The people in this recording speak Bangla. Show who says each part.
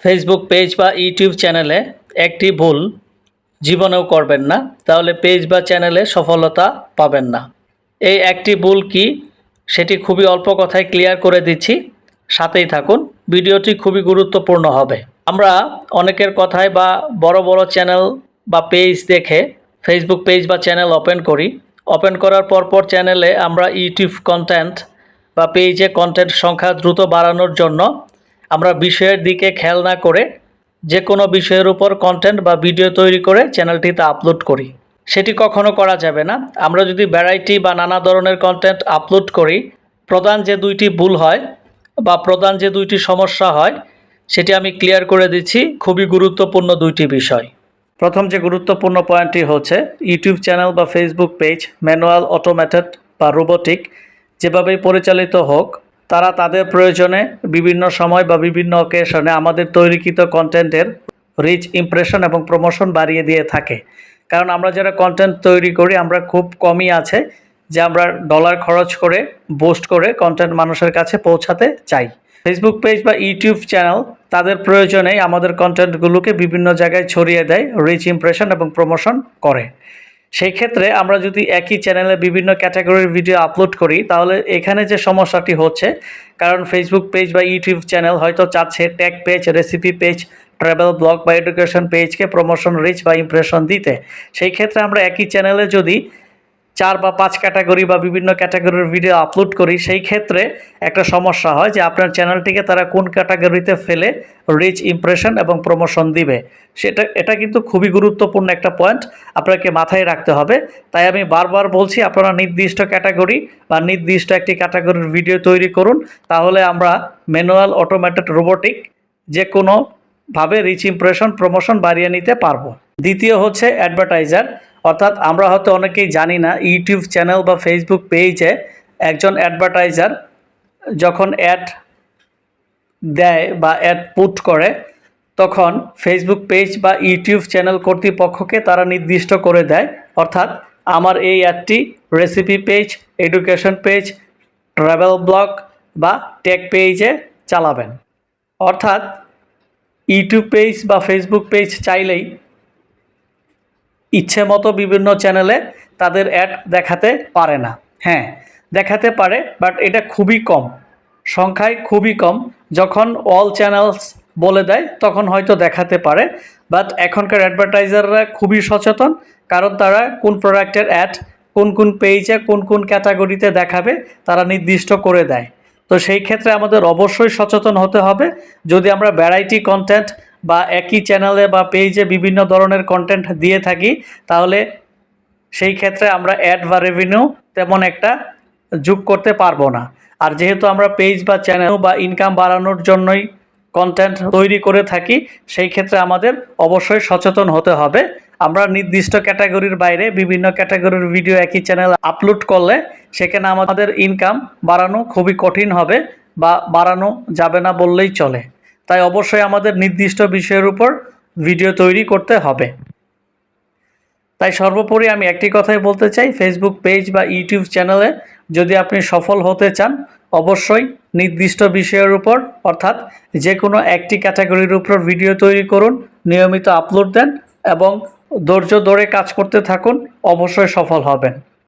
Speaker 1: ফেসবুক পেজ বা ইউটিউব চ্যানেলে একটি ভুল জীবনেও করবেন না, তাহলে পেজ বা চ্যানেলে সফলতা পাবেন না। এই একটি ভুল কি সেটি খুবই অল্প কথায় ক্লিয়ার করে দিচ্ছি, সাথেই থাকুন, ভিডিওটি খুবই গুরুত্বপূর্ণ হবে। আমরা অনেকের কথায় বা বড় বড় চ্যানেল বা পেজ দেখে ফেসবুক পেজ বা চ্যানেল ওপেন করার পর চ্যানেলে আমরা ইউটিউব কন্টেন্ট বা পেজে কন্টেন্ট সংখ্যা দ্রুত বাড়ানোর জন্য আমরা বিষয়ের দিকে খেয়াল না করে যে কোনো বিষয়ের উপর কন্টেন্ট বা ভিডিও তৈরি করে চ্যানেলটিতে আপলোড করি। সেটি কখনো করা যাবে না। আমরা যদি ভ্যারাইটি বা নানা ধরনের কন্টেন্ট আপলোড করি, প্রধান যে দুইটি ভুল হয় বা প্রধান যে দুইটি সমস্যা হয় সেটি আমি ক্লিয়ার করে দিচ্ছি। খুবই গুরুত্বপূর্ণ দুইটি বিষয়। প্রথম যে গুরুত্বপূর্ণ পয়েন্টটি হচ্ছে, ইউটিউব চ্যানেল বা ফেসবুক পেজ ম্যানুয়াল, অটোমেটেড বা রোবোটিক যেভাবেই পরিচালিত হোক, তারা তাদের প্রয়োজনে বিভিন্ন সময় বা বিভিন্ন অকেশনে আমাদের তৈরিকৃত কন্টেন্টের রিচ, ইমপ্রেশন এবং প্রমোশন বাড়িয়ে দিয়ে থাকে। কারণ আমরা যারা কন্টেন্ট তৈরি করি, আমরা খুব কমই আছে যে আমরা ডলার খরচ করে বুস্ট করে কন্টেন্ট মানুষের কাছে পৌঁছাতে চাই। ফেসবুক পেজ বা ইউটিউব চ্যানেল তাদের প্রয়োজনেই আমাদের কন্টেন্টগুলোকে বিভিন্ন জায়গায় ছড়িয়ে দেয়, রিচ, ইমপ্রেশন এবং প্রমোশন করে। সেই ক্ষেত্রে আমরা যদি একই চ্যানেলে বিভিন্ন ক্যাটাগরির ভিডিও আপলোড করি, তাহলে এখানে যে সমস্যাটি হচ্ছে, কারণ ফেসবুক পেজ বা ইউটিউব চ্যানেল হয়তো চাচ্ছে tag page, recipe page, travel blog বা এডুকেশন পেজকে প্রমোশন, রিচ বা ইমপ্রেশন দিতে। সেই ক্ষেত্রে আমরা একই চ্যানেলে যদি 4 বা 5 ক্যাটাগরি বা বিভিন্ন ক্যাটাগরির ভিডিও আপলোড করি, সেই ক্ষেত্রে একটা সমস্যা হয় যে আপনার চ্যানেলটিকে তারা কোন ক্যাটাগরিতে ফেলে রিচ, ইমপ্রেশন এবং প্রমোশন দিবে। এটা কিন্তু খুবই গুরুত্বপূর্ণ একটা পয়েন্ট, আপনাকে মাথায় রাখতে হবে। তাই আমি বারবার বলছি, আপনারা নির্দিষ্ট ক্যাটাগরি বা নির্দিষ্ট একটি ক্যাটাগরির ভিডিও তৈরি করুন, তাহলে আমরা ম্যানুয়াল, অটোমেটেড, রোবোটিক যে কোনোভাবে রিচ, ইমপ্রেশন, প্রমোশন বাড়িয়ে নিতে পারবো। দ্বিতীয় হচ্ছে অ্যাডভার্টাইজার। অর্থাৎ আমরা হয়তো অনেকেই জানি না, ইউটিউব চ্যানেল বা ফেসবুক পেজে একজন অ্যাডভার্টাইজার যখন অ্যাড দেয় বা অ্যাড পুট করে, তখন ফেসবুক পেজ বা ইউটিউব চ্যানেল কর্তৃপক্ষকে তারা নির্দিষ্ট করে দেয়, অর্থাৎ আমার এই অ্যাডটি recipe page, education page, travel blog বা টেক পেজে চালাবেন। অর্থাৎ ইউটিউব পেজ বা ফেসবুক পেজ চাইলেই ইচ্ছে মতো বিভিন্ন চ্যানেলে তাদের অ্যাড দেখাতে পারে না। হ্যাঁ, দেখাতে পারে, বাট এটা খুবই কম, সংখ্যায় খুবই কম। যখন অল চ্যানেলস বলে দেয় তখন হয়তো দেখাতে পারে, বাট এখনকার অ্যাডভার্টাইজাররা খুবই সচেতন, কারণ তারা কোন প্রোডাক্টের অ্যাড কোন কোন পেজে কোন কোন ক্যাটাগরিতে দেখাবে তারা নির্দিষ্ট করে দেয়। তো সেই ক্ষেত্রে আমাদের অবশ্যই সচেতন হতে হবে। যদি আমরা ভ্যারাইটি কন্টেন্ট বা একই চ্যানেলে বা পেজে বিভিন্ন ধরনের কন্টেন্ট দিয়ে থাকি, তাহলে সেই ক্ষেত্রে আমরা অ্যাড বা রেভিনিউ তেমন একটা যোগ করতে পারবো না। আর যেহেতু আমরা পেজ বা চ্যানেল বা ইনকাম বাড়ানোর জন্যই কন্টেন্ট তৈরি করে থাকি, সেই ক্ষেত্রে আমাদের অবশ্যই সচেতন হতে হবে। আমরা নির্দিষ্ট ক্যাটাগরির বাইরে বিভিন্ন ক্যাটাগরির ভিডিও একই চ্যানেলে আপলোড করলে সেখানে আমাদের ইনকাম বাড়ানো খুবই কঠিন হবে বা বাড়ানো যাবে না বললেই চলে। তাই অবশ্যই আমাদের নির্দিষ্ট বিষয়ের উপর ভিডিও তৈরি করতে হবে। তাই সর্বোপরি আমি একটি কথাই বলতে চাই, ফেসবুক পেজ বা ইউটিউব চ্যানেলে যদি আপনি সফল হতে চান, অবশ্যই নির্দিষ্ট বিষয়ের উপর, অর্থাৎ যে কোনো একটি ক্যাটাগরির উপর ভিডিও তৈরি করুন, নিয়মিত আপলোড দেন এবং ধৈর্য ধরে কাজ করতে থাকুন, অবশ্যই সফল হবেন।